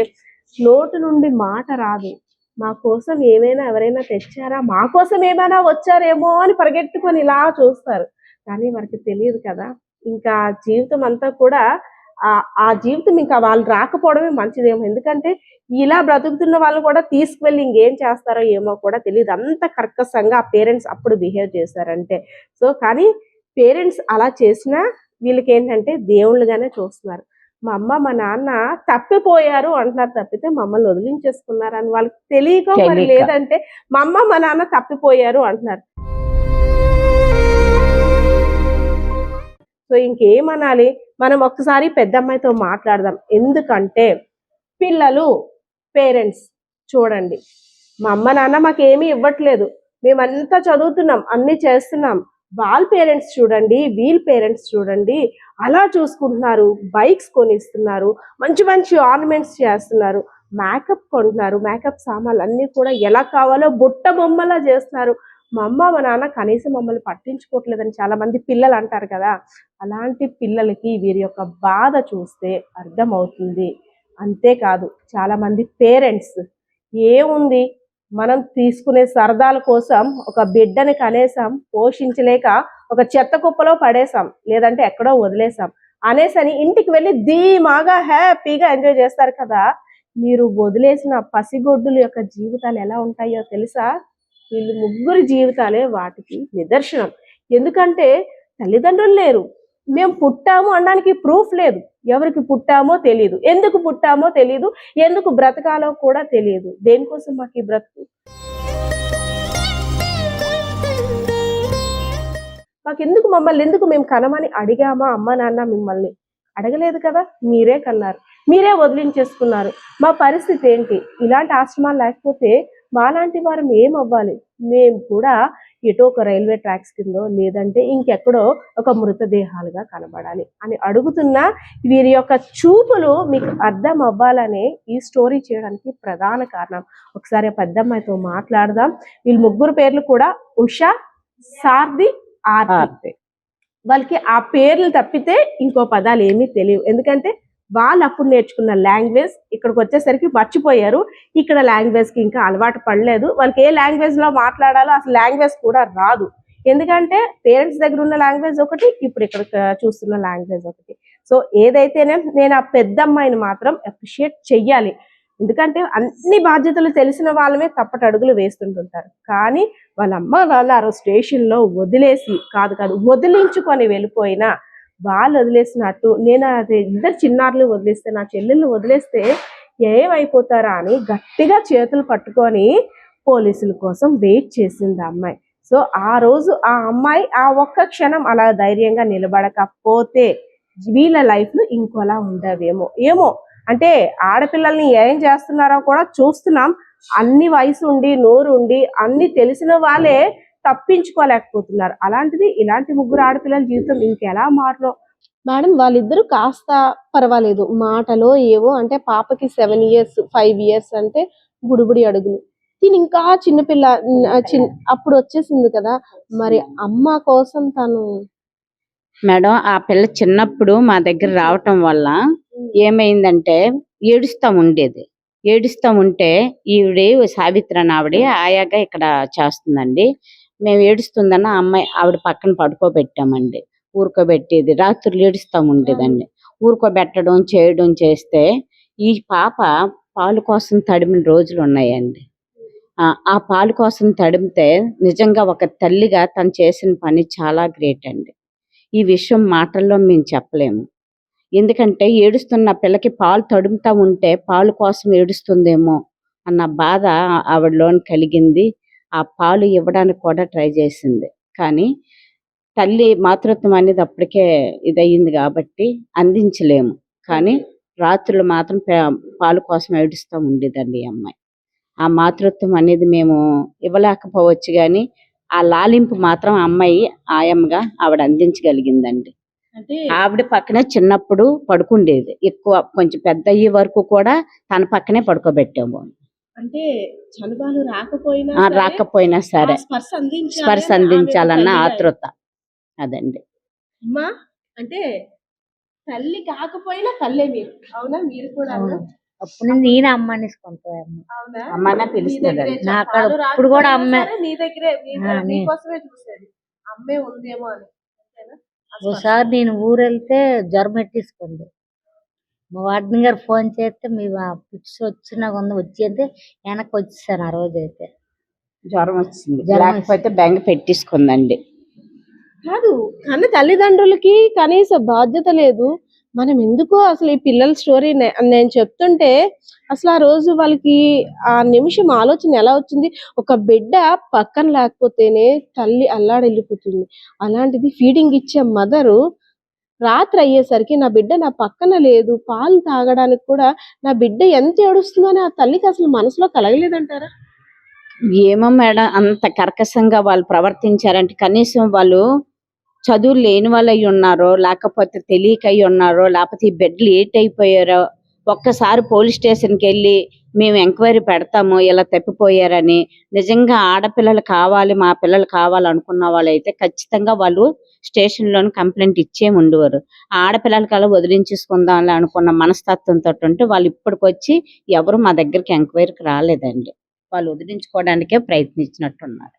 నోటు నుండి మాట రాదు, మా కోసం ఏమైనా ఎవరైనా తెచ్చారా, మా కోసం ఏమైనా వచ్చారేమో అని పరిగెట్టుకొని ఇలా చూస్తారు. కానీ వారికి తెలియదు కదా ఇంకా జీవితం అంతా కూడా ఆ జీవితం ఇంకా వాళ్ళు రాకపోవడమే మంచిదేమో. ఎందుకంటే ఇలా బ్రతుకుతున్న వాళ్ళు కూడా తీసుకువెళ్ళి ఇంకేం చేస్తారో ఏమో కూడా తెలియదు, అంత కర్కశంగా ఆ పేరెంట్స్ అప్పుడు బిహేవ్ చేశారంటే. సో కానీ పేరెంట్స్ అలా చేసినా వీళ్ళకి ఏంటంటే దేవుళ్ళుగానే చూస్తున్నారు. మా అమ్మ మా నాన్న తప్పిపోయారు అంటున్నారు తప్పితే మమ్మల్ని వదిలించేసుకున్నారు అని వాళ్ళకి తెలియక మరి లేదంటే మా అమ్మ మా నాన్న తప్పిపోయారు అంటున్నారు. సో ఇంకేమనాలి, మనం ఒక్కసారి పెద్ద అమ్మాయితో మాట్లాడదాం. ఎందుకంటే పిల్లలు పేరెంట్స్ చూడండి, మా అమ్మ నాన్న మాకేమీ ఇవ్వట్లేదు, మేమంతా చదువుతున్నాం అన్ని చేస్తున్నాం, వాళ్ళ పేరెంట్స్ చూడండి వీళ్ళ పేరెంట్స్ చూడండి అలా చూసుకుంటున్నారు, బైక్స్ కొనిస్తున్నారు, మంచి ఆర్నమెంట్స్ చేస్తున్నారు, మేకప్ కొంటున్నారు, మేకప్ సామాన్లు అన్నీ కూడా ఎలా కావాలో బుట్ట బొమ్మలా చేస్తున్నారు. మా అమ్మ మా నాన్న కనీసం మమ్మల్ని పట్టించుకోవట్లేదని చాలా మంది పిల్లలు అంటారు కదా, అలాంటి పిల్లలకి వీరి యొక్క బాధ చూస్తే అర్థమవుతుంది. అంతేకాదు చాలా మంది పేరెంట్స్ ఏముంది మనం తీసుకునే సరదాల కోసం ఒక బిడ్డని కనేసాం, పోషించలేక ఒక చెత్త కుప్పలో పడేసాం లేదంటే ఎక్కడో వదిలేసాం, అనేసని ఇంటికి వెళ్ళి ధీమాగా హ్యాపీగా ఎంజాయ్ చేస్తారు కదా. మీరు వదిలేసిన పసిగొడ్డుల యొక్క జీవితాలు ఎలా ఉంటాయో తెలుసా? వీళ్ళు ముగ్గురు జీవితాలే వాటికి నిదర్శనం. ఎందుకంటే తల్లిదండ్రులు లేరు, మేము పుట్టాము అనడానికి ప్రూఫ్ లేదు. ఎవరికి పుట్టామో తెలియదు, ఎందుకు పుట్టామో తెలియదు, ఎందుకు బ్రతకాలో కూడా తెలియదు. దేనికోసం మాకు ఈ బ్రతుకు? మాకెందుకు, మమ్మల్ని ఎందుకు మేము కనమని అడిగామా అమ్మ నాన్న? మిమ్మల్ని అడగలేదు కదా, మీరే కన్నారు, మీరే వదిలించేసుకున్నారు. మా పరిస్థితి ఏంటి? ఇలాంటి ఆశ్రమాలు లేకపోతే మాలాంటి వారం ఏమవ్వాలి? మేము కూడా ఎటో ఒక రైల్వే ట్రాక్స్ కిందో లేదంటే ఇంకెక్కడో ఒక మృతదేహాలుగా కనబడాలి అని అడుగుతున్నా. వీరి యొక్క చూపులు మీకు అర్థం అవ్వాలనే ఈ స్టోరీ చేయడానికి ప్రధాన కారణం. ఒకసారి ఆ పెద్దమ్మాయితో మాట్లాడదాం. వీళ్ళ ముగ్గురు పేర్లు కూడా ఉషా, సారథి, ఆర్తి. వాళ్ళకి ఆ పేర్లు తప్పితే ఇంకో పదాలు ఏమీ తెలియవు. ఎందుకంటే వాళ్ళు అప్పుడు నేర్చుకున్న లాంగ్వేజ్ ఇక్కడికి వచ్చేసరికి మర్చిపోయారు. ఇక్కడ లాంగ్వేజ్ కి ఇంకా అలవాటు పడలేదు. వాళ్ళకి ఏ లాంగ్వేజ్ లో మాట్లాడాలో అసలు లాంగ్వేజ్ కూడా రాదు. ఎందుకంటే పేరెంట్స్ దగ్గర ఉన్న లాంగ్వేజ్ ఒకటి, ఇప్పుడు ఇక్కడ చూస్తున్న లాంగ్వేజ్ ఒకటి. సో ఏదైతేనే నేను ఆ పెద్దమ్మాయిని మాత్రం అప్రిషియేట్ చెయ్యాలి. ఎందుకంటే అన్ని బాధ్యతలు తెలిసిన వాళ్ళమే తప్పటి అడుగులు వేస్తుంటుంటారు. కానీ వాళ్ళ అమ్మ వాళ్ళ ఆ స్టేషన్లో వదిలేసి వదిలించుకొని వెళ్ళిపోయినా వాళ్ళు వదిలేసినట్టు నేను అదే ఇద్దరు చిన్నారులు వదిలేస్తే, నా చెల్లెళ్ళు వదిలేస్తే ఏమైపోతారా అని గట్టిగా చేతులు పట్టుకొని పోలీసుల కోసం వెయిట్ చేసింది ఆ అమ్మాయి. సో ఆ రోజు ఆ అమ్మాయి ఆ ఒక్క క్షణం అలా ధైర్యంగా నిలబడకపోతే వీళ్ళ లైఫ్లు ఇంకోలా ఉండవేమో. ఏమో అంటే ఆడపిల్లల్ని ఏం చేస్తున్నారో కూడా చూస్తున్నాం. అన్ని వయసు ఉండి నోరు ఉండి అన్ని తెలిసిన వాళ్ళే తప్పించుకోలేకపోతున్నారు. అలాంటిది ఇలాంటి ముగ్గురు ఆడపిల్లల జీవితం ఇంకెలా మారలో. మేడం వాళ్ళిద్దరూ కాస్త పర్వాలేదు, మాటలో ఏవో అంటే పాపకి 7 years 5 years అంటే బుడిబుడి అడుగులు, తిని ఇంకా చిన్నపిల్ల అప్పుడు వచ్చేసింది కదా. మరి అమ్మ కోసం తను మేడం ఆ పిల్ల చిన్నప్పుడు మా దగ్గర రావటం వల్ల ఏమైందంటే ఏడుస్తా ఉంటే ఈవిడ సావిత్రి అని ఆవిడ ఆయాగా ఇక్కడ చేస్తుందండి. మేము ఏడుస్తుందన్న అమ్మాయి ఆవిడ పక్కన పడుకోబెట్టామండి. ఊరుకోబెట్టేది, రాత్రులు ఏడుస్తూ ఉండేదండి. ఊరుకోబెట్టడం చేయడం చేస్తే ఈ పాప పాలు కోసం తడిమిన రోజులు ఉన్నాయండి. ఆ పాలు కోసం తడిమితే నిజంగా ఒక తల్లిగా తను చేసిన పని చాలా గ్రేట్ అండి. ఈ విషయం మాటల్లో మేము చెప్పలేము. ఎందుకంటే ఏడుస్తున్న పిల్లకి పాలు తడుముతా ఉంటే పాలు కోసం ఏడుస్తుందేమో అన్న బాధ ఆవిడలోని కలిగింది. ఆ పాలు ఇవ్వడానికి కూడా ట్రై చేసింది. కానీ తల్లి మాతృత్వం అనేది అప్పటికే ఇదయ్యింది కాబట్టి అందించలేము. కానీ రాత్రులు మాత్రం పాలు కోసం ఏడుస్తూ ఉండేదండి ఈ అమ్మాయి. ఆ మాతృత్వం అనేది మేము ఇవ్వలేకపోవచ్చు, కానీ ఆ లాలింపు మాత్రం అమ్మాయి ఆయమ్మగా ఆవిడ అందించగలిగిందండి. అంటే ఆవిడ పక్కనే చిన్నప్పుడు పడుకుండేది, ఎక్కువ కొంచెం పెద్ద అయ్యే వరకు కూడా తన పక్కనే పడుకోబెట్టాము. అంటే చనుబాలు రాకపోయినా సరే స్పర్శ అందించాలన్న ఆతృత అదండి. అమ్మా అంటే తల్లి కాకపోయినా తల్లే మీరు, అవునా? మీరు కూడా అప్పుడు నేను అమ్మ అనేసుకుంటాను. అమ్మనే పిలుస్తుంది. నాకు ఇప్పుడు కూడా అమ్మే నీ దగ్గరే నీకోసమే చూసేది, అమ్మే ఉందేమో అని. ఒకసారి నేను ఊరు వెళ్తే జ్వరం ఎట్టేసుకుంది. మా వార్డెన్ గారు ఫోన్ చేస్తే మీ పిక్స్ వచ్చినా వచ్చి అంటే వెనక్కి వచ్చేసాను. ఆ రోజు అయితే జ్వరం వచ్చింది, లేకపోతే బెంగ పెట్టేసుకుందండి. కాదు కానీ తల్లిదండ్రులకి కనీస బాధ్యత లేదు. మనం ఎందుకో అసలు ఈ పిల్లల స్టోరీ నేను చెప్తుంటే అసలు ఆ రోజు వాళ్ళకి ఆ నిమిషం ఆలోచన ఎలా వచ్చింది? ఒక బిడ్డ పక్కన లేకపోతేనే తల్లి అల్లాడెళ్ళిపోతుంది. అలాంటిది ఫీడింగ్ ఇచ్చే మదరు రాత్రి అయ్యేసరికి నా బిడ్డ నా పక్కన లేదు, పాలు తాగడానికి కూడా నా బిడ్డ ఎంత ఏడుస్తుందో అని ఆ తల్లికి అసలు మనసులో కలగలేదంటారా? ఏమో మేడం, అంత కర్కశంగా వాళ్ళు ప్రవర్తించారంటే కనీసం వాళ్ళు చదువు లేని వాళ్ళు అయి ఉన్నారో, లేకపోతే తెలియక అయి ఉన్నారో, లేకపోతే ఈ బిడ్డలు ఏటైపోయారో. ఒక్కసారి పోలీస్ స్టేషన్కి వెళ్ళి మేము ఎంక్వైరీ పెడతాము ఇలా తప్పిపోయారని. నిజంగా ఆడపిల్లలు కావాలి, మా పిల్లలు కావాలనుకున్న వాళ్ళు అయితే ఖచ్చితంగా వాళ్ళు స్టేషన్లోని కంప్లైంట్ ఇచ్చే ఉండేవారు. ఆడపిల్లలకి అలా వదిలించేసుకుందాం అనుకున్న మనస్తత్వంతో ఉంటే వాళ్ళు ఇప్పటికొచ్చి ఎవరు మా దగ్గరికి ఎంక్వైరీకి రాలేదండి. వాళ్ళు వదిలించుకోవడానికే ప్రయత్నించినట్టున్నారు.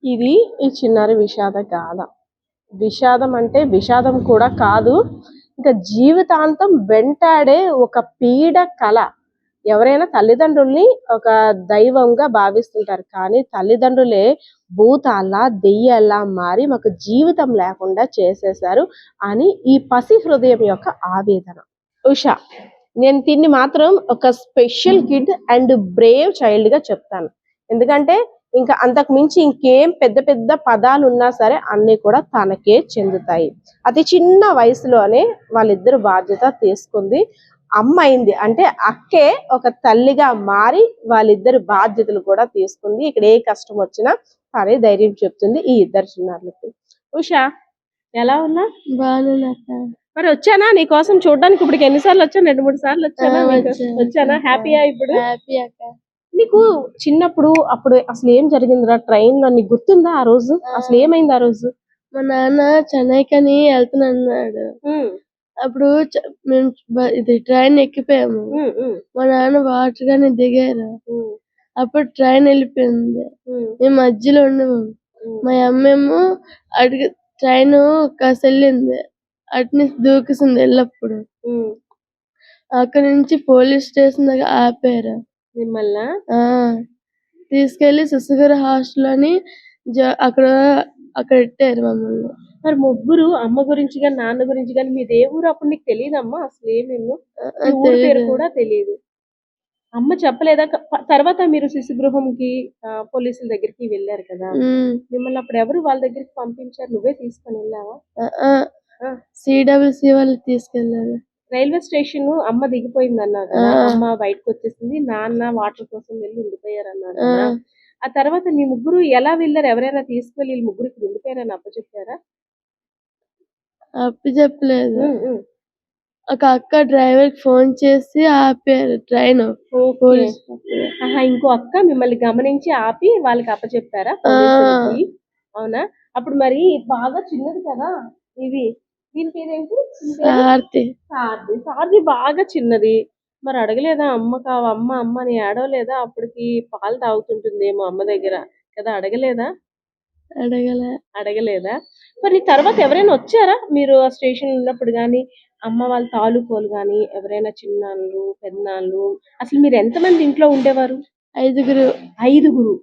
ఇది ఈ చిన్నారి విషాద గాథ. విషాదం అంటే విషాదం కూడా కాదు, ఇంకా జీవితాంతం వెంటాడే ఒక పీడ కళ. ఎవరైనా తల్లిదండ్రుల్ని ఒక దైవంగా భావిస్తుంటారు, కానీ తల్లిదండ్రులే భూతాల్లా దెయ్యాల్లా మారి మాకు జీవితం లేకుండా చేసేశారు అని ఈ పసి హృదయం యొక్క ఆవేదన. ఉషా, నేను తిన్ని మాత్రం ఒక special kid and Brave child గా చెప్తాను. ఎందుకంటే ఇంకా అంతకు మించి ఇంకేం పెద్ద పెద్ద పదాలు ఉన్నా సరే అన్ని కూడా తనకే చెందుతాయి. అతి చిన్న వయసులోనే వాళ్ళిద్దరు బాధ్యత తీసుకుంది. అమ్మ అయింది అంటే అక్కే ఒక తల్లిగా మారి వాళ్ళిద్దరు బాధ్యతలు కూడా తీసుకుంది. ఇక్కడ ఏ కష్టం వచ్చినా తనే ధైర్యం చెప్తుంది ఈ ఇద్దరు చిన్నారులకి. ఉషా, ఎలా ఉన్నా? బాగున్నా మరి వచ్చానా నీ కోసం చూడడానికి? ఇప్పుడు ఎన్నిసార్లు వచ్చాను? 2-3 సార్లు వచ్చానా? వచ్చానా? హ్యాపీయా ఇప్పుడు? హ్యాపీ అక్క. నీకు చిన్నప్పుడు అప్పుడు అసలు ఏం జరిగిందిరా ట్రైన్ లో? నీకు గుర్తుందా ఆ రోజు? అసలు ఏమైంది ఆ రోజు? మా నాన్న చెన్నైకని వెళ్తున్నాడు. అప్పుడు మేము ఇది ట్రైన్ ఎక్కిపోయాము. మా నాన్న వాటర్ గాని దిగారు. అప్పుడు ట్రైన్ వెళ్ళిపోయింది. మేము మధ్యలో ఉండము. మా అమ్మేమో అడిగి ట్రైన్ కాస్త వెళ్ళింది, అటుని దూకేసింది వెళ్ళప్పుడు. అక్కడ నుంచి పోలీస్ స్టేషన్ దగ్గర ఆపారు మిమ్మల్ని. తీసుకెళ్లి శశిగారి హాస్టల్ అని అక్కడ ఇట్టారు మమ్మల్ని. మరి ముగ్గురు, అమ్మ గురించి కానీ నాన్న గురించి కానీ, మీ దేవురు అప్పుడు నీకు తెలియదమ్మా అసలు ఏమేమో? ఊరి పేరు కూడా తెలియదు. అమ్మ చెప్పలేదా? తర్వాత మీరు శిశు గృహంకి పోలీసుల దగ్గరికి వెళ్ళారు కదా, మిమ్మల్ని అప్పుడు ఎవరు వాళ్ళ దగ్గరికి పంపించారు? నువ్వే తీసుకొని వెళ్ళావా? సిడబ్ల్యూసి వాళ్ళు తీసుకెళ్లారు. రైల్వే స్టేషన్ అమ్మ దిగిపోయింది అన్నారు కదా, అమ్మ బయటకు వచ్చేసింది, నాన్న వాటర్ కోసం వెళ్ళి ఉండిపోయారు అన్నారు కదా. ఆ తర్వాత మీ ముగ్గురు ఎలా వెళ్ళారు? ఎవరైనా తీసుకెళ్ళి వీళ్ళు ముగ్గురు ఇక్కడ ఉండిపోయారని అప్పచెప్పారా? అప్పు చెప్పలేదు. ఒక అక్క డ్రైవర్ కి ఫోన్ చేసి ఆపారు ట్రైన్. ఇంకో అక్క మిమ్మల్ని గమనించి ఆపి వాళ్ళకి అప్పచెప్పారా పోలీసులకి? అవునా? అప్పుడు మరి బాగా చిన్నది కదా ఇది, దీని పేరేంటి? సారథి బాగా చిన్నది. మరి అడగలేదా అమ్మకా? అమ్మ అమ్మ అని ఏడవలేదా? అప్పటికి పాలు తాగుతుంటుందేమో అమ్మ దగ్గర కదా, అడగలేదా? అడగలేదా? మరి తర్వాత ఎవరైనా వచ్చారా మీరు ఆ స్టేషన్ ఉన్నప్పుడు గానీ? అమ్మ వాళ్ళ తాలూకోలు గాని, ఎవరైనా చిన్నాళ్ళు పెద్దనాళ్ళు? అసలు మీరు ఎంతమంది ఇంట్లో ఉండేవారు? 5గురు. 5గురు?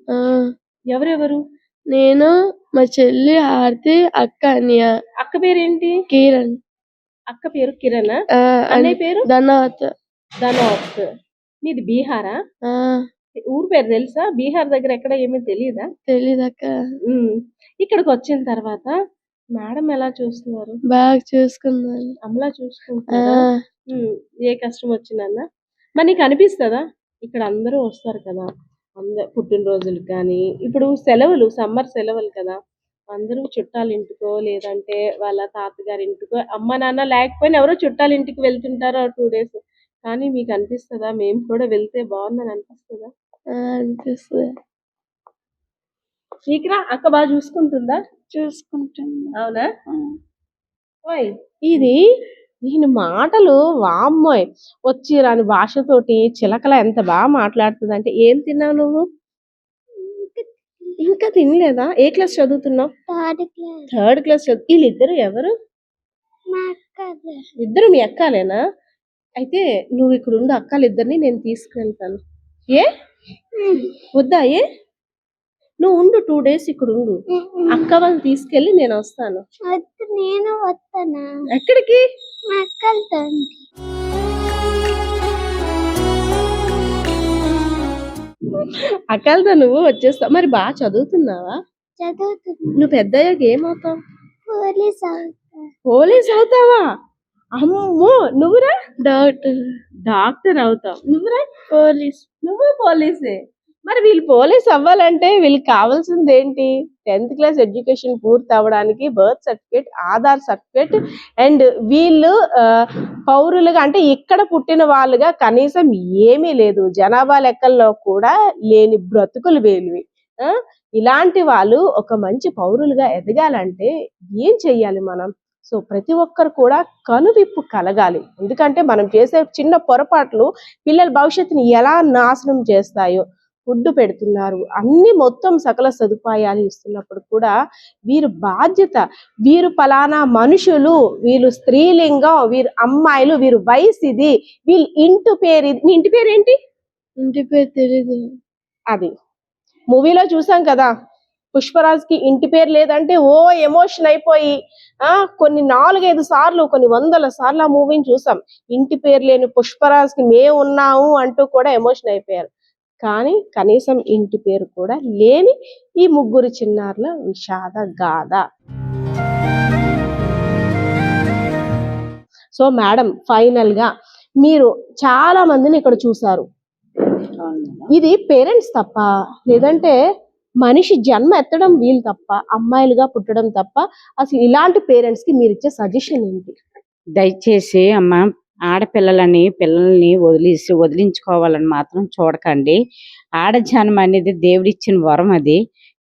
ఎవరెవరు? నేను, మా చెల్లి హారతి, అక్క అన్య. అక్క పేరేంటి? కిరణ్. అక్క పేరు కిరణ్. అన్నయ్య పేరు? ధనవత్. మీది బీహారా? ఊరు పేరు తెలుసా? బీహార్ దగ్గర ఎక్కడ ఏమీ తెలియదా? తెలీదక్క. ఇక్కడికి వచ్చిన తర్వాత మేడం ఎలా చూస్తున్నారు? బాగా చూసుకున్నారు. అమ్మలా చూసుకుంటున్నారా? ఏ కష్టం వచ్చిందన్నా? మరి నీకు అనిపిస్తుందా? ఇక్కడ అందరూ వస్తారు కదా, అందరు పుట్టినరోజులకు కానీ, ఇప్పుడు సెలవులు సమ్మర్ సెలవులు కదా, అందరూ చుట్టాల ఇంటికో లేదంటే వాళ్ళ తాతగారి ఇంటికో, అమ్మ నాన్న లేకపోయినా ఎవరో చుట్టాల ఇంటికి వెళ్తుంటారు 2 days. కానీ మీకు అనిపిస్తుందా మేము కూడా వెళ్తే బాగుందని అనిపిస్తుందా? అనిపిస్తుంది. నీకురా అక్క బాగా చూసుకుంటుందా? చూసుకుంటుంది. అవునా? ఇది దీని మాటలు వామ్మోయ్, వచ్చి రాని భాషతోటి చిలకల ఎంత బాగా మాట్లాడుతుంది అంటే. ఏం తిన్నావు నువ్వు? ఇంకా తినలేదా? ఏ క్లాస్ చదువుతున్నావు? 3rd క్లాస్ చదువు. వీళ్ళిద్దరు ఎవరు? ఇద్దరు మీ అక్కలేనా? అయితే నువ్వు ఇక్కడ ఉండు, అక్కలిద్దరిని నేను తీసుకెళ్తాను. ఏ వద్దా? ఏ నువ్వు ఉండు, 2 days ఇక్కడ ఉండు, అక్క వాళ్ళు తీసుకెళ్ళి నేను వస్తాను. నేను వస్తానా? ఎక్కడికి? అక్కలతో నువ్వు వచ్చేస్తావు. మరి బాగా చదువుతున్నావా? నువ్వు పెద్ద అయ్యాక ఏమవుతావు? పోలీస్ అవుతావా? అమ్మో, నువ్వురా? డాక్టర్ అవుతావు. నువ్వురా? నువ్వు పోలీసే. మరి వీళ్ళు పోలీస్ అవ్వాలంటే వీళ్ళకి కావాల్సింది ఏంటి? 10th క్లాస్ ఎడ్యుకేషన్ పూర్తి అవ్వడానికి birth certificate, Aadhaar certificate, and వీళ్ళు పౌరులుగా అంటే ఇక్కడ పుట్టిన వాళ్ళుగా కనీసం ఏమీ లేదు. జనాభా లెక్కల్లో కూడా లేని బ్రతుకులు వీళ్ళవి. ఇలాంటి వాళ్ళు ఒక మంచి పౌరులుగా ఎదగాలంటే ఏం చెయ్యాలి మనం? సో ప్రతి ఒక్కరు కూడా కనువిప్పు కలగాలి. ఎందుకంటే మనం చేసే చిన్న పొరపాట్లు పిల్లల భవిష్యత్తుని ఎలా నాశనం చేస్తాయో. ఫుడ్ పెడుతున్నారు, అన్ని మొత్తం సకల సదుపాయాలు ఇస్తున్నప్పుడు కూడా వీరు బాధ్యత, వీరు పలానా మనుషులు, వీళ్ళు స్త్రీలింగం, వీరు అమ్మాయిలు, వీరు వయసు ఇది, వీళ్ళ ఇంటి పేరు ఇది. మీ ఇంటి పేరు ఏంటి? ఇంటి పేరు తెలీదు. అది మూవీలో చూసాం కదా, పుష్పరాజ్కి ఇంటి పేరు లేదంటే ఓ ఎమోషన్ అయిపోయి కొన్ని 4-5 సార్లు, కొన్ని 100 సార్లు ఆ మూవీని చూసాం. ఇంటి పేరు లేని పుష్పరాజ్కి మేము ఉన్నాము అంటూ కూడా ఎమోషన్ అయిపోయారు. కానీ కనీసం ఇంటి పేరు కూడా లేని ఈ ముగ్గురు చిన్నారుల విషాద గాథ. సో మేడం, ఫైనల్ గా మీరు చాలా మందిని ఇక్కడ చూసారు. ఇది పేరెంట్స్ తప్ప, లేదంటే మనిషి జన్మ ఎత్తడం వీలు తప్ప, అమ్మాయిలుగా పుట్టడం తప్ప, అసలు ఇలాంటి పేరెంట్స్ కి మీరు ఇచ్చే సజెషన్ ఏంటి? దయచేసి అమ్మ, పిల్లల్ని వదిలించుకోవాలని మాత్రం చూడకండి. ఆడజన్మ అనేది దేవుడిచ్చిన వరం అది.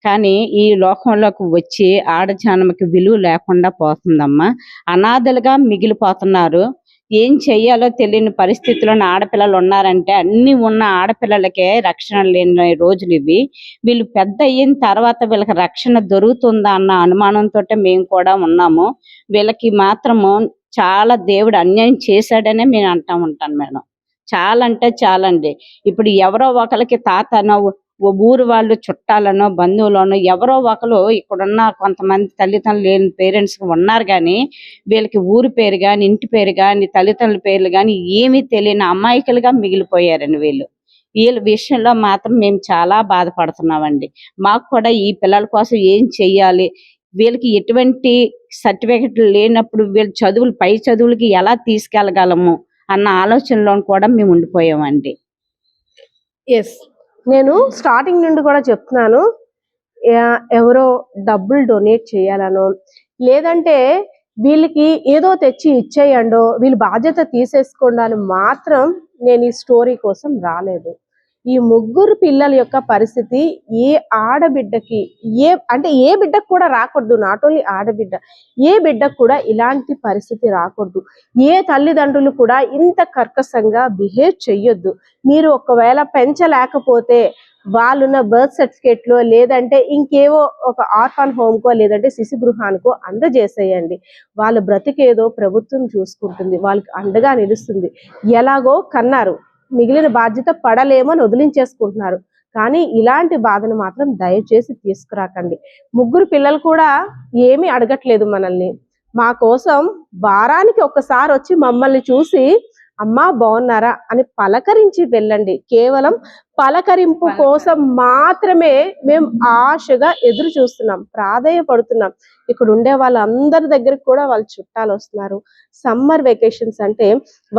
కానీ ఈ లోకంలోకి వచ్చి ఆడజన్మకి విలువ లేకుండా పోతుందమ్మా. అనాథలుగా మిగిలిపోతున్నారు. ఏం చెయ్యాలో తెలియని పరిస్థితిలో ఆడపిల్లలు ఉన్నారంటే, అన్ని ఉన్న ఆడపిల్లలకే రక్షణ లేని రోజులు ఇవి. వీళ్ళు పెద్ద అయిన తర్వాత వీళ్ళకి రక్షణ దొరుకుతుందా అన్న అనుమానంతో మేము కూడా ఉన్నాము. వీళ్ళకి మాత్రము చాలా దేవుడు అన్యాయం చేశాడనే నేను అంటా ఉంటాను మేడం. చాలా అంటే చాలా అండి. ఇప్పుడు ఎవరో ఒకరికి తాతనో, ఊరు వాళ్ళు చుట్టాలనో, బంధువులనో ఎవరో ఒకరు ఇక్కడున్న కొంతమంది తల్లిదండ్రులు లేని పేరెంట్స్ ఉన్నారు. కానీ వీళ్ళకి ఊరి పేరు కానీ, ఇంటి పేరు కానీ, తల్లిదండ్రుల పేర్లు కానీ ఏమీ తెలియని అమాయకులుగా మిగిలిపోయారండి వీళ్ళు. వీళ్ళ విషయంలో మాత్రం మేము చాలా బాధపడుతున్నామండి. మాకు కూడా ఈ పిల్లల కోసం ఏం చెయ్యాలి, వీళ్ళకి ఎటువంటి సర్టిఫికెట్లు లేనప్పుడు వీళ్ళ చదువులు, పై చదువులకి ఎలా తీసుకెళ్ళగలము అన్న ఆలోచనలో కూడా మేము ఉండిపోయామండి. ఎస్, నేను స్టార్టింగ్ నుండి కూడా చెప్తున్నాను, ఎవరో డబ్బులు డొనేట్ చేయాలనో, లేదంటే వీళ్ళకి ఏదో తెచ్చి ఇచ్చేయండో, వీళ్ళు బాధ్యత తీసేసుకోండి అని మాత్రం నేను ఈ స్టోరీ కోసం రాలేదు. ఈ ముగ్గురు పిల్లల యొక్క పరిస్థితి ఏ ఆడబిడ్డకి, ఏ బిడ్డకు కూడా రాకూడదు. నాట్ ఓన్లీ ఆడబిడ్డ, ఏ బిడ్డకు కూడా ఇలాంటి పరిస్థితి రాకూడదు. ఏ తల్లిదండ్రులు కూడా ఇంత కర్కశంగా బిహేవ్ చెయ్యొద్దు. మీరు ఒకవేళ పెంచలేకపోతే వాళ్ళున్న బర్త్ సర్టిఫికేట్లో, లేదంటే ఇంకేవో ఒక ఆర్ఫన్ హోమ్కో, లేదంటే శిశు గృహానికో అందజేసేయండి. వాళ్ళ బ్రతికేదో ప్రభుత్వం చూసుకుంటుంది, వాళ్ళకి అండగా నిలుస్తుంది. ఎలాగో కన్నారు, మిగిలిన బాధ్యత పడలేమో అని వదిలించేసుకుంటున్నారు. కానీ ఇలాంటి బాధను మాత్రం దయచేసి తీసుకురాకండి. ముగ్గురు పిల్లలు కూడా ఏమీ అడగట్లేదు మనల్ని. మా కోసం వారానికి ఒక్కసారి వచ్చి మమ్మల్ని చూసి అమ్మా బాగున్నారా అని పలకరించి వెళ్ళండి. కేవలం పలకరింపు కోసం మాత్రమే మేము ఆశగా ఎదురు చూస్తున్నాం, ప్రాధేయపడుతున్నాం. ఇక్కడ ఉండే వాళ్ళందరి దగ్గరికి కూడా వాళ్ళ చుట్టాలు వస్తున్నారు. సమ్మర్ వెకేషన్స్ అంటే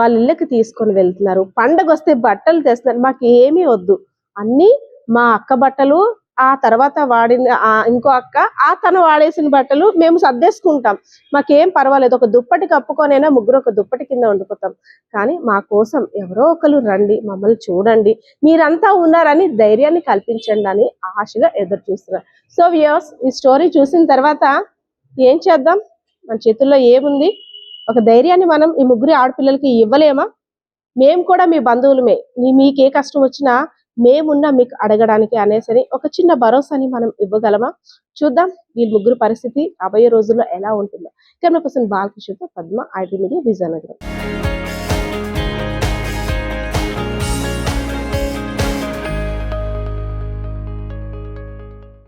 వాళ్ళ ఇళ్ళకి తీసుకొని వెళ్తున్నారు. పండగ వస్తే బట్టలు తెస్తున్నారు. మాకు ఏమీ వద్దు, అన్నీ మా అక్క బట్టలు, ఆ తర్వాత వాడిన ఇంకో అక్క తను వాడేసిన బట్టలు మేము సర్దేసుకుంటాం. మాకేం పర్వాలేదు, ఒక దుప్పటి కప్పుకొనైనా ముగ్గురు ఒక దుప్పటి కింద వండుకుంటాం. కానీ మా కోసం ఎవరో ఒకరు రండి, మమ్మల్ని చూడండి, మీరంతా ఉన్నారని ధైర్యాన్ని కల్పించండి అని ఆశగా ఎదురు చూస్తున్నారు. సో వ్యూవర్స్, ఈ స్టోరీ చూసిన తర్వాత ఏం చేద్దాం? మన చేతుల్లో ఏముంది? ఒక ధైర్యాన్ని మనం ఈ ముగ్గురి ఆడపిల్లలకి ఇవ్వలేమా? మేము కూడా మీ బంధువులమే, మీకు ఏ కష్టం వచ్చినా మేమున్నా మీకు అడగడానికి అనేసరి ఒక చిన్న భరోసాని మనం ఇవ్వగలమా? చూద్దాం వీళ్ళ ముగ్గురు పరిస్థితి రాబోయే రోజుల్లో ఎలా ఉంటుందో. కెమెరా పర్సన్ బాలకృష్ణతో పద్మ, ఐడ్రీ మీడియా, విజయనగరం.